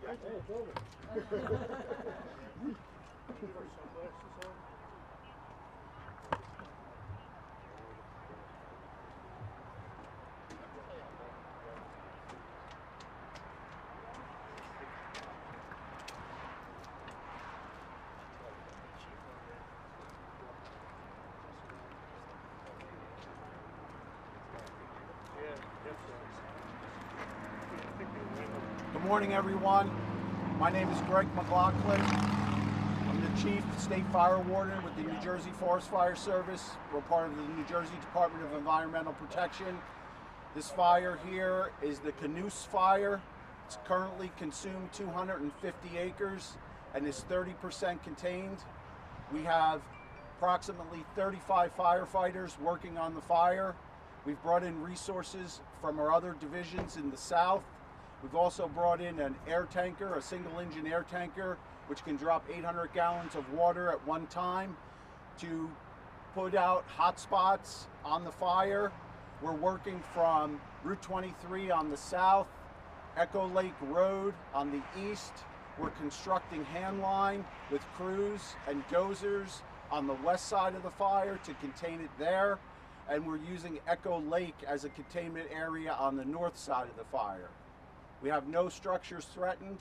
Hey, it's over. Good morning, everyone. My name is Greg McLaughlin. I'm the Chief State Fire Warden with the New Jersey Forest Fire Service. We're part of the New Jersey Department of Environmental Protection. This fire here is the Kanouse fire. It's currently consumed 250 acres and is 30% contained. We have approximately 35 firefighters working on the fire. We've brought in resources from our other divisions in the south. We've also brought in an air tanker, a single engine air tanker, which can drop 800 gallons of water at one time to put out hot spots on the fire. We're working from Route 23 on the south, Echo Lake Road on the east. We're constructing hand line with crews and dozers on the west side of the fire to contain it there. And we're using Echo Lake as a containment area on the north side of the fire. We have no structures threatened.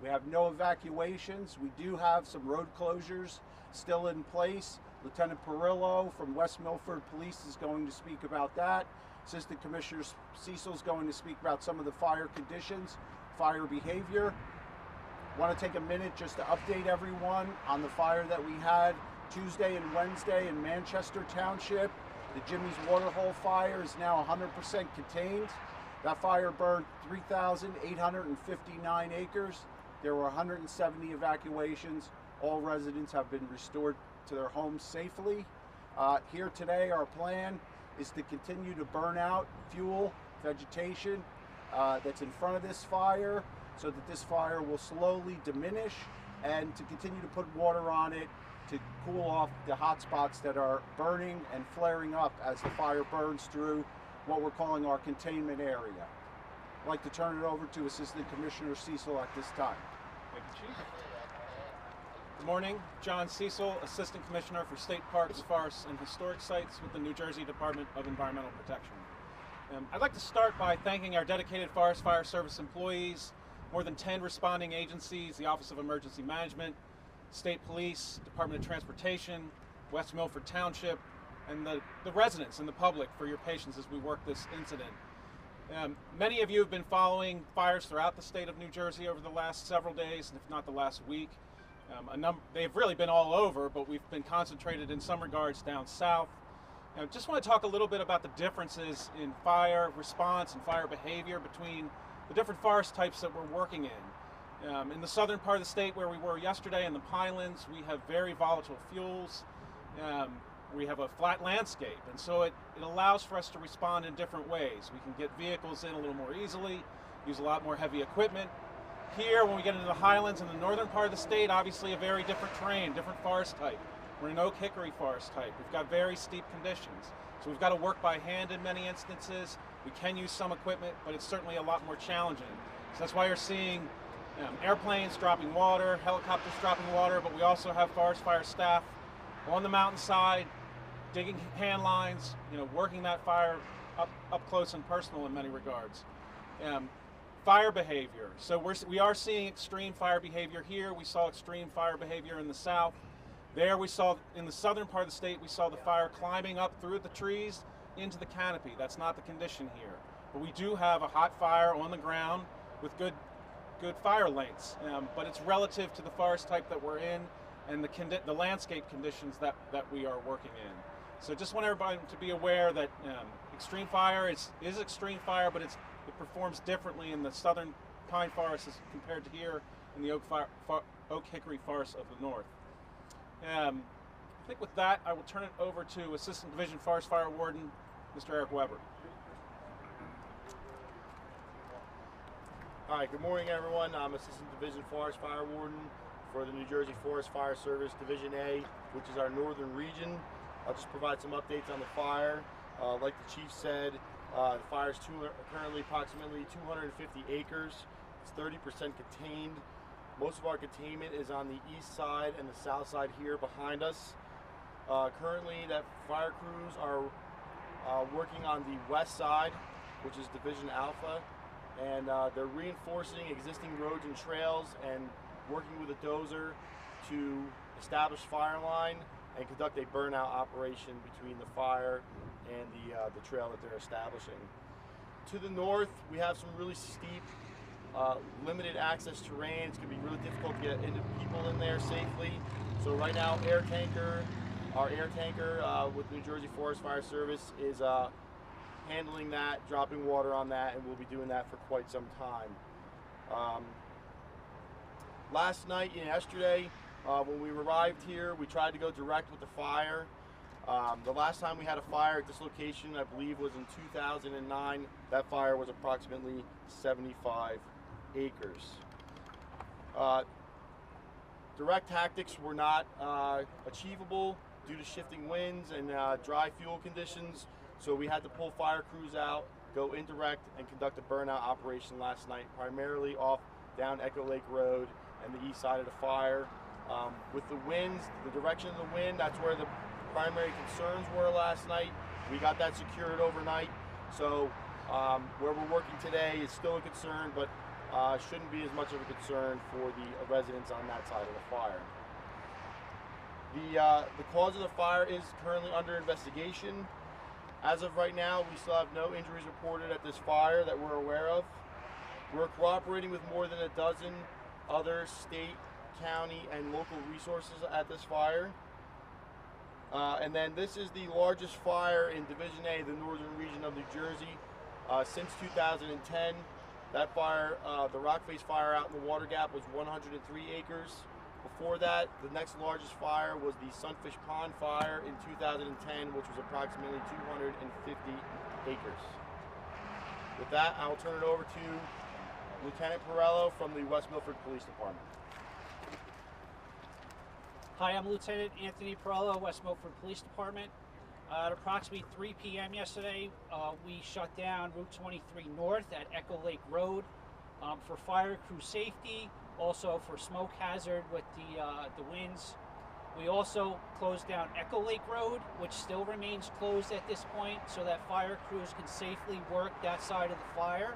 We have no evacuations. We do have some road closures still in place. Lieutenant Perillo from West Milford Police is going to speak about that. Assistant Commissioner Cecil is going to speak about some of the fire conditions, fire behavior. I want to take a minute just to update everyone on the fire that we had Tuesday and Wednesday in Manchester Township. The Jimmy's Waterhole fire is now 100% contained. That fire burned 3,859 acres. There were 170 evacuations. All residents have been restored to their homes safely. Here today, our plan is to continue to burn out fuel, vegetation that's in front of this fire so that this fire will slowly diminish, and to continue to put water on it to cool off the hot spots that are burning and flaring up as the fire burns through what we're calling our containment area. I'd like to turn it over to Assistant Commissioner Cecil at this time. Thank you, Chief. Good morning, John Cecil, Assistant Commissioner for State Parks, Forests, and Historic Sites with the New Jersey Department of Environmental Protection. I'd like to start by thanking our dedicated Forest Fire Service employees, more than 10 responding agencies, the Office of Emergency Management, State Police, Department of Transportation, West Milford Township, and the residents and the public for your patience as we work this incident. Many of you have been following fires throughout the state of New Jersey over the last several days, if not the last week. They've really been all over, but we've been concentrated in some regards down south. I just want to talk a little bit about the differences in fire response and fire behavior between the different forest types that we're working in. In the southern part of the state where we were yesterday in the Pinelands, we have very volatile fuels. We have a flat landscape, and so it allows for us to respond in different ways. We can get vehicles in a little more easily, use a lot more heavy equipment. Here, when we get into the highlands in the northern part of the state, obviously a very different terrain, different forest type. We're an oak hickory forest type. We've got very steep conditions. So we've got to work by hand in many instances. We can use some equipment, but it's certainly a lot more challenging. So that's why you're seeing airplanes dropping water, helicopters dropping water, but we also have forest fire staff on the mountainside, digging hand lines, working that fire up close and personal in many regards. Fire behavior. So we are seeing extreme fire behavior here. We saw extreme fire behavior in the south. There we saw, in the southern part of the state, we saw the fire climbing up through the trees into the canopy. That's not the condition here. But we do have a hot fire on the ground with good fire lengths, but it's relative to the forest type that we're in and the landscape conditions that we are working in. So just want everybody to be aware that extreme fire is extreme fire, but it performs differently in the southern pine forests as compared to here in the oak hickory forests of the north. I think with that, I will turn it over to Assistant Division Forest Fire Warden, Mr. Eric Weber. Hi, good morning, everyone. I'm Assistant Division Forest Fire Warden for the New Jersey Forest Fire Service Division A, which is our northern region. I'll just provide some updates on the fire. Like the chief said, the fire is currently approximately 250 acres. It's 30% contained. Most of our containment is on the east side and the south side here behind us. Currently, that fire crews are working on the west side, which is Division Alpha, and they're reinforcing existing roads and trails and working with a dozer to establish fire line and conduct a burnout operation between the fire and the trail that they're establishing. To the north, we have some really steep, limited access terrain. It's going to be really difficult to get into people in there safely. So right now, our air tanker with New Jersey Forest Fire Service is handling that, dropping water on that, and we'll be doing that for quite some time. Last night and yesterday, when we arrived here, we tried to go direct with the fire. The last time we had a fire at this location, I believe, was in 2009. That fire was approximately 75 acres. Direct tactics were not achievable due to shifting winds and dry fuel conditions, so we had to pull fire crews out, go indirect, and conduct a burnout operation last night, primarily off down Echo Lake Road and the east side of the fire. With the winds, the direction of the wind, that's where the primary concerns were last night. We got that secured overnight, so where we're working today is still a concern, but shouldn't be as much of a concern for the residents on that side of the fire. The cause of the fire is currently under investigation. As of right now, we still have no injuries reported at this fire that we're aware of. We're cooperating with more than a dozen other state, county, and local resources at this fire. And then this is the largest fire in Division A, the northern region of New Jersey, since 2010. That fire, the Rockface fire out in the Water Gap, was 103 acres. Before that, the next largest fire was the Sunfish Pond fire in 2010, which was approximately 250 acres. With that, I'll turn it over to Lieutenant Perello from the West Milford Police Department. Hi, I'm Lieutenant Anthony Perello, West Milford Police Department. At approximately 3 p.m. yesterday, we shut down Route 23 North at Echo Lake Road for fire crew safety, also for smoke hazard with the winds. We also closed down Echo Lake Road, which still remains closed at this point, so that fire crews can safely work that side of the fire,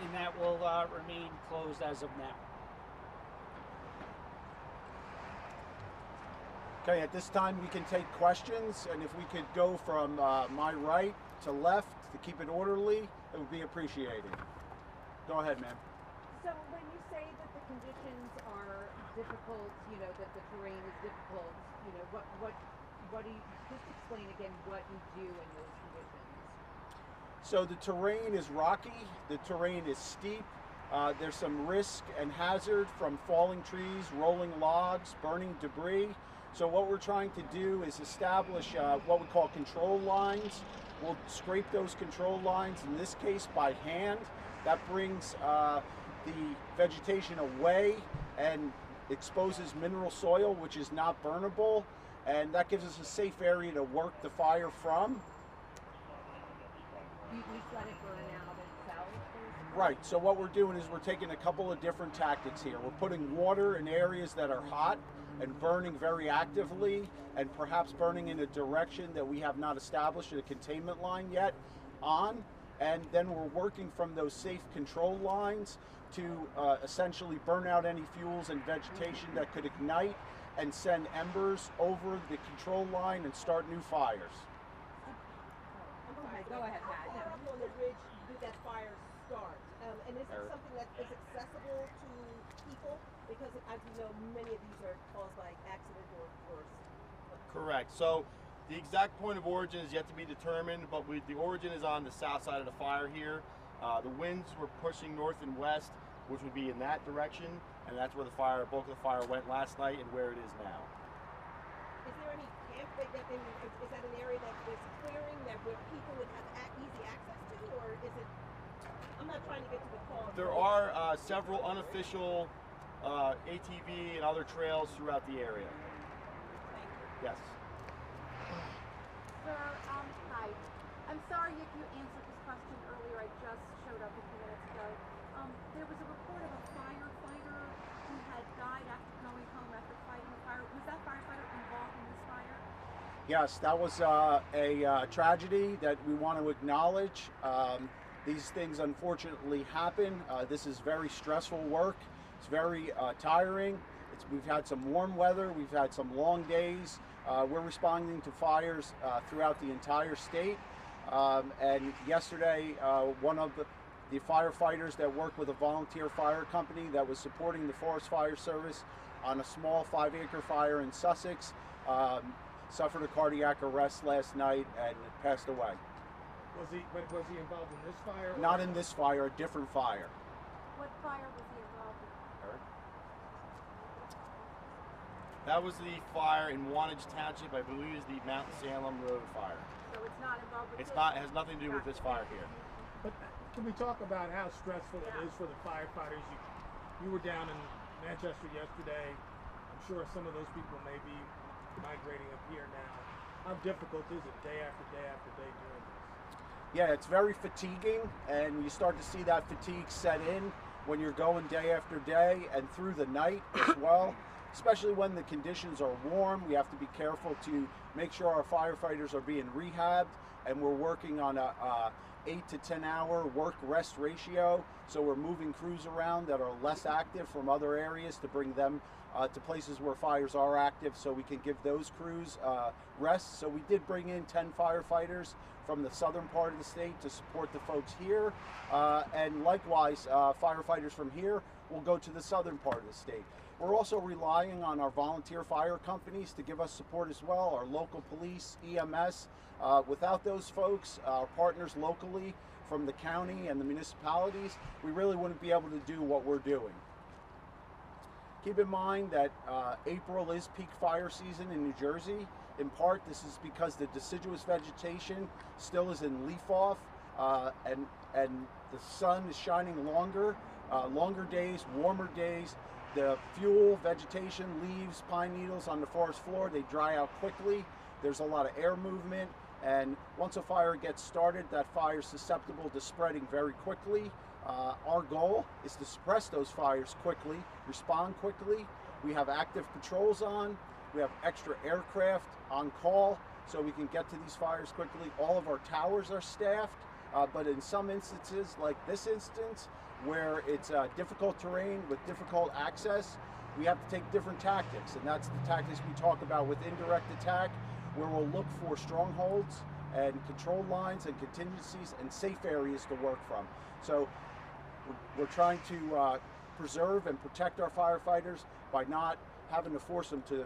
and that will remain closed as of now. Okay, at this time we can take questions, and if we could go from my right to left to keep it orderly, it would be appreciated. Go ahead, ma'am. So when you say that the conditions are difficult, you know, that the terrain is difficult, you know, what do you, just explain again what you do in those conditions? So the terrain is rocky, the terrain is steep, there's some risk and hazard from falling trees, rolling logs, burning debris. So what we're trying to do is establish what we call control lines. We'll scrape those control lines, in this case by hand. That brings the vegetation away and exposes mineral soil, which is not burnable, and that gives us a safe area to work the fire from. You let it burn out itself? Right, so what we're doing is we're taking a couple of different tactics here. We're putting water in areas that are hot and burning very actively, and perhaps burning in a direction that we have not established a containment line yet on. And then we're working from those safe control lines to essentially burn out any fuels and vegetation that could ignite and send embers over the control line and start new fires. Okay, go ahead, Pat. Where up on the ridge did that fire start? And is it something that is accessible to people? Because as you know, many of these are caused by accident or worse. Correct. So the exact point of origin is yet to be determined, but the origin is on the south side of the fire here. The winds were pushing north and west, which would be in that direction, and that's where the bulk of the fire went last night and where it is now. Is there any camp is that an area that is clearing where people would have easy access to, or is it? I'm not trying to get to the cause. There are several unofficial ATV and other trails throughout the area. Yes. Sir, hi. I'm sorry if you answered this question earlier. I just showed up a few minutes ago. There was a report of a Yes, that was a tragedy that we want to acknowledge. These things unfortunately happen. This is very stressful work. It's very tiring. We've had some warm weather. We've had some long days. We're responding to fires throughout the entire state. And yesterday, one of the firefighters that worked with a volunteer fire company that was supporting the Forest Fire Service on a small 5-acre fire in Sussex suffered a cardiac arrest last night and passed away. Was he involved in this fire? Not in this fire, a different fire. What fire was he involved in? Eric? That was the fire in Wantage Township. I believe is the Mount Salem Road fire. So it's not involved with It's this? not. It has nothing to do with this fire here. But can we talk about how stressful it is for the firefighters? You were down in Manchester yesterday. I'm sure some of those people may be migrating up here now. How difficult is it day after day after day doing this? Yeah, it's very fatiguing, and you start to see that fatigue set in when you're going day after day and through the night as well. Especially when the conditions are warm, we have to be careful to make sure our firefighters are being rehabbed, and we're working on a 8 to 10 hour work-rest ratio. So we're moving crews around that are less active from other areas to bring them to places where fires are active, so we can give those crews rest. So we did bring in 10 firefighters from the southern part of the state to support the folks here, and likewise firefighters from here will go to the southern part of the state. We're also relying on our volunteer fire companies to give us support as well, our local police, EMS. Without those folks, our partners locally from the county and the municipalities, we really wouldn't be able to do what we're doing. Keep in mind that April is peak fire season in New Jersey. In part, this is because the deciduous vegetation still is in leaf off, and the sun is shining longer days, warmer days. The fuel, vegetation, leaves, pine needles on the forest floor, they dry out quickly. There's a lot of air movement, and once a fire gets started, that fire is susceptible to spreading very quickly. Our goal is to suppress those fires quickly, respond quickly. We have active patrols on. We have extra aircraft on call so we can get to these fires quickly. All of our towers are staffed, but in some instances, like this instance, where it's difficult terrain with difficult access, we have to take different tactics, and that's the tactics we talk about with indirect attack, where we'll look for strongholds and control lines and contingencies and safe areas to work from. So we're trying to preserve and protect our firefighters by not having to force them to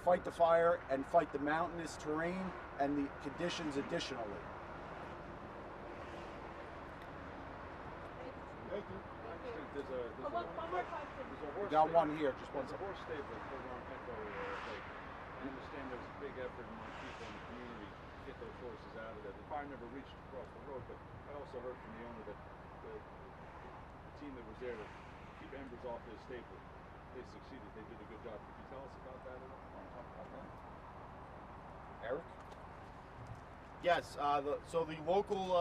fight the fire and fight the mountainous terrain and the conditions additionally. Thank you. One more question. We got one here, just one There's a second. horse stable over on Echo Lake. I understand there's a big effort among people in the community to get those horses out of there. The fire never reached across the road, but I also heard from the owner that the team that was there to keep embers off his stable, they succeeded. They did a good job. Could you tell us about that at all? Eric? Yes. So the local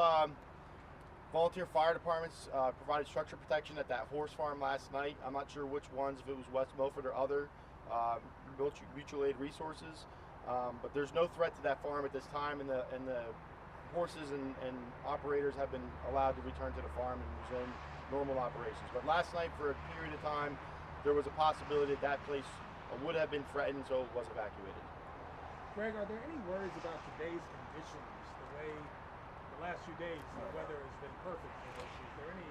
volunteer fire departments provided structure protection at that horse farm last night. I'm not sure which ones, if it was West Milford or other mutual aid resources, but there's no threat to that farm at this time, and the horses and operators have been allowed to return to the farm and resume normal operations. But last night, for a period of time, there was a possibility that place would have been threatened, so it was evacuated. Greg, are there any worries about today's conditions? The way the last few days the weather has been perfect for this. Is there any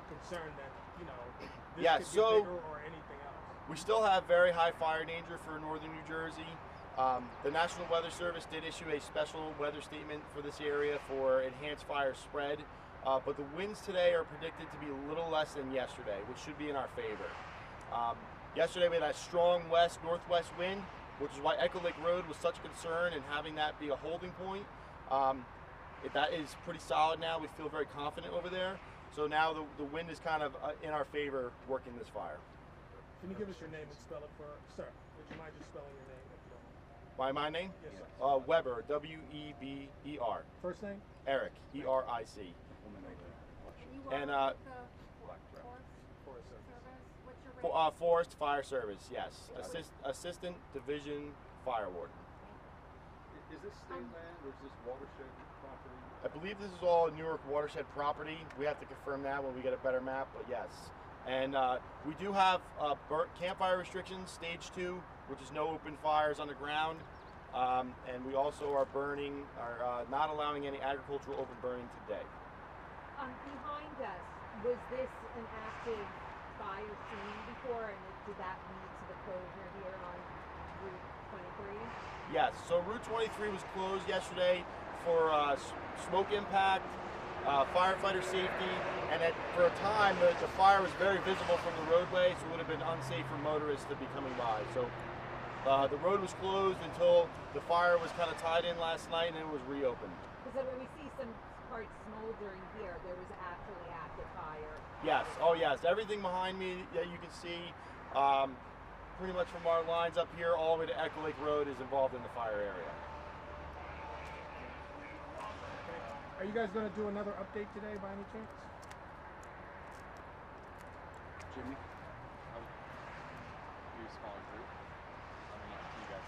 concern that, you know, this could get bigger or anything else? We still have very high fire danger for northern New Jersey. The National Weather Service did issue a special weather statement for this area for enhanced fire spread, but the winds today are predicted to be a little less than yesterday, which should be in our favor. Yesterday we had that strong west-northwest wind, which is why Echo Lake Road was such a concern, and having that be a holding point, that is pretty solid now. We feel very confident over there. So now the wind is kind of in our favor working this fire. Can you give us your name and spell it for, sir? Would you mind just spelling your name if you don't mind? By my name? Yes, sir. Weber, W-E-B-E-R. First name? Eric, E-R-I-C. And Forest Service. What's your Forest Fire Service, yes. Assistant Division Fire Warden. Is this state land or is this watershed property? I believe this is all Newark watershed property. We have to confirm that when we get a better map, but yes. And we do have campfire restrictions, stage 2, which is no open fires on the ground. And we also are not allowing any agricultural open burning today. Behind us, was this an active fire scene before, and did that lead to the closure here on Route 23? Yes, so Route 23 was closed yesterday for smoke impact, firefighter safety, and for a time the fire was very visible from the roadway, so it would have been unsafe for motorists to be coming by. So the road was closed until the fire was kind of tied in last night, and then it was reopened. Because when we see some parts smoldering here, there was actually active fire. Yes, oh yes, everything behind me that you can see, pretty much from our lines up here all the way to Echo Lake Road is involved in the fire area. Are you guys going to do another update today by any chance? Jimmy? You smaller group? I don't know, you guys.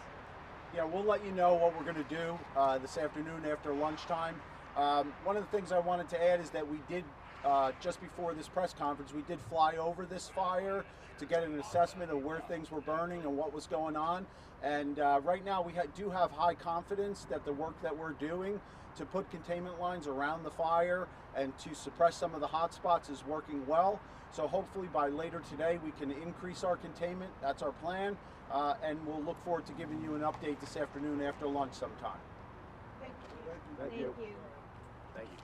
Yeah, we'll let you know what we're going to do this afternoon after lunchtime. One of the things I wanted to add is that we did, just before this press conference, we did fly over this fire to get an assessment of where things were burning and what was going on. And right now we do have high confidence that the work that we're doing to put containment lines around the fire and to suppress some of the hot spots is working well. So hopefully by later today we can increase our containment. That's our plan. And we'll look forward to giving you an update this afternoon after lunch sometime. Thank you. Thank Thank you. you. Thank you.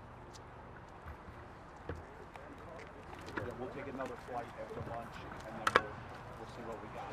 We'll take another flight after lunch and then we'll see what we got.